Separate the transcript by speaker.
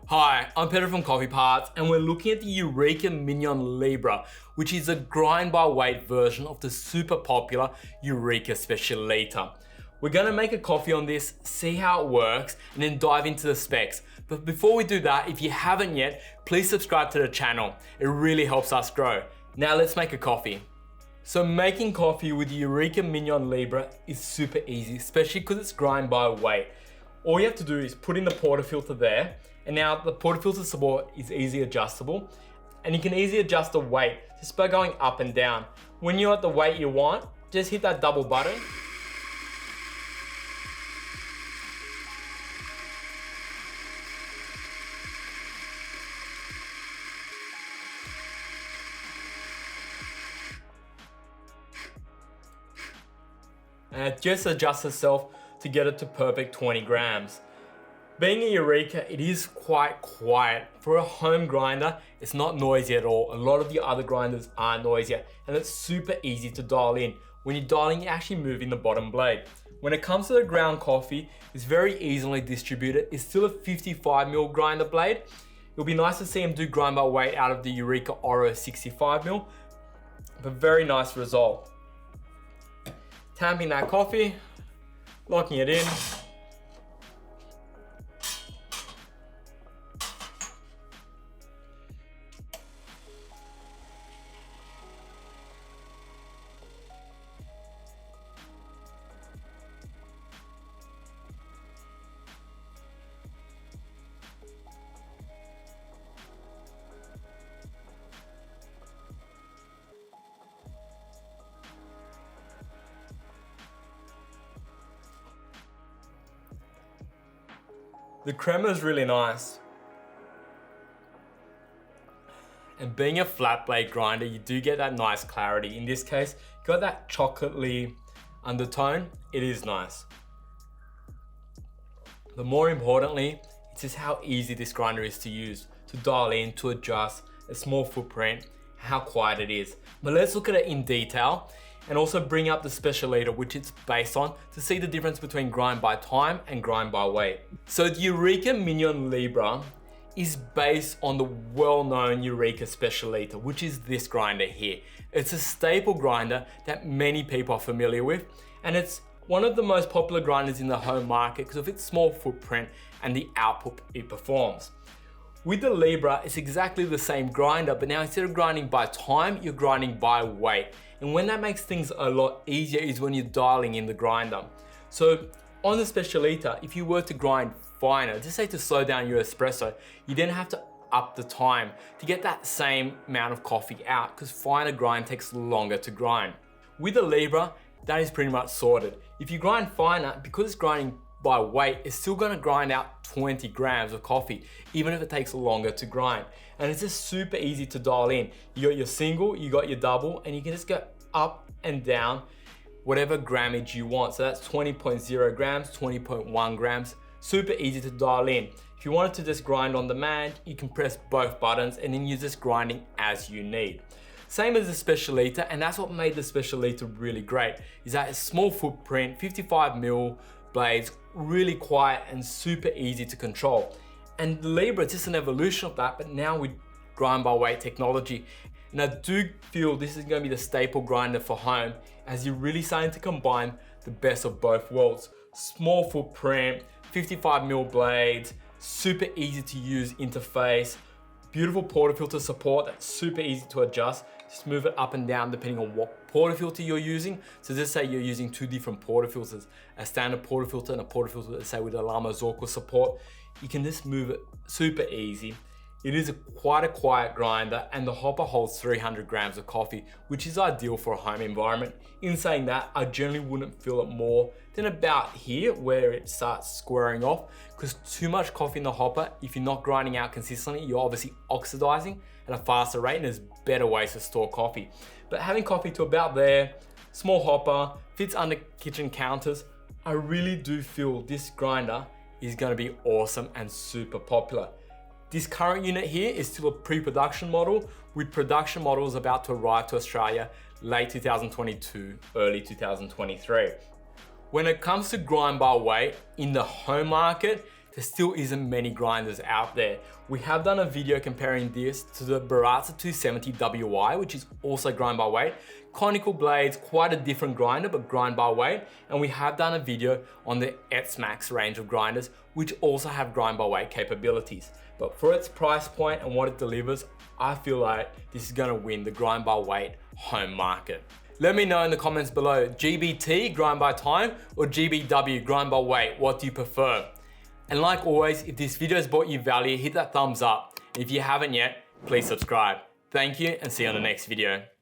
Speaker 1: Hi, I'm Peter from Coffee Parts, and we're looking at the Eureka Mignon Libra, which is a grind by weight version of the super popular Eureka Specialita. We're gonna make a coffee on this, see how it works, and then dive into the specs. But before we do that, if you haven't yet, please subscribe to the channel. It really helps us grow. Now let's make a coffee. So making coffee with the Eureka Mignon Libra is super easy, especially because it's grind by weight. All you have to do is put in the portafilter there, and now the portafilter support is easy adjustable, and you can easily adjust the weight just by going up and down. When you're at the weight you want, just hit that double button. And it just adjusts itself to get it to perfect 20 grams. Being a Eureka, it is quite quiet. For a home grinder, it's not noisy at all. A lot of the other grinders are noisier, and it's super easy to dial in. When you're dialing, you're actually moving the bottom blade. When it comes to the ground coffee, it's very easily distributed. It's still a 55mm grinder blade. It'll be nice to see him do grind by weight out of the Eureka Oro 65mm, but very nice result. Tamping that coffee, locking it in. The crema is really nice. And being a flat blade grinder, you do get that nice clarity. In this case, you got that chocolatey undertone. It is nice. But more importantly, it's just how easy this grinder is to use, to dial in, to adjust, a small footprint, how quiet it is. But let's look at it in detail and also bring up the Specialita, which it's based on, to see the difference between grind by time and grind by weight. So the Eureka Mignon Libra is based on the well-known Eureka Specialita, which is this grinder here. It's a staple grinder that many people are familiar with, and it's one of the most popular grinders in the home market because of its small footprint and the output it performs. With the Libra, it's exactly the same grinder, but now instead of grinding by time, you're grinding by weight. And when that makes things a lot easier is when you're dialing in the grinder. So on the Specialita, if you were to grind finer, just say to slow down your espresso, you then have to up the time to get that same amount of coffee out because finer grind takes longer to grind. With the Libra, that is pretty much sorted. If you grind finer, because it's grinding by weight, it's still gonna grind out 20 grams of coffee, even if it takes longer to grind. And it's just super easy to dial in. You got your single, you got your double, and you can just go up and down whatever grammage you want. So that's 20.0 grams, 20.1 grams, super easy to dial in. If you wanted to just grind on demand, you can press both buttons and then you're just grinding as you need. Same as the Specialita, and that's what made the Specialita really great, is that it's small footprint, 55mm blades, really quiet and super easy to control. And the Libra is just an evolution of that, but now with grind by weight technology. And I do feel this is gonna be the staple grinder for home, as you're really starting to combine the best of both worlds. Small footprint, 55mm blades, super easy to use interface, beautiful portafilter support that's super easy to adjust. Just move it up and down depending on what portafilter you're using. So just say you're using two different portafilters, a standard portafilter and a portafilter, let's say with a Llama Zorco support. You can just move it super easy. It is quite a quiet grinder, and the hopper holds 300 grams of coffee, which is ideal for a home environment. In saying that, I generally wouldn't fill it more than about here where it starts squaring off, because too much coffee in the hopper, if you're not grinding out consistently, you're obviously oxidizing at a faster rate, and there's better ways to store coffee. But having coffee to about there, small hopper, fits under kitchen counters, I really do feel this grinder is gonna be awesome and super popular. This current unit here is still a pre-production model, with production models about to arrive to Australia late 2022, early 2023. When it comes to grind by weight in the home market, there still isn't many grinders out there. We have done a video comparing this to the Baratza 270 WY, which is also grind by weight. Conical blades, quite a different grinder, but grind by weight. And we have done a video on the Etzmax range of grinders, which also have grind by weight capabilities. But for its price point and what it delivers, I feel like this is gonna win the grind by weight home market. Let me know in the comments below, GBT, grind by time, or GBW, grind by weight, what do you prefer? And like always, if this video has brought you value, hit that thumbs up. And if you haven't yet, please subscribe. Thank you and see you on the next video.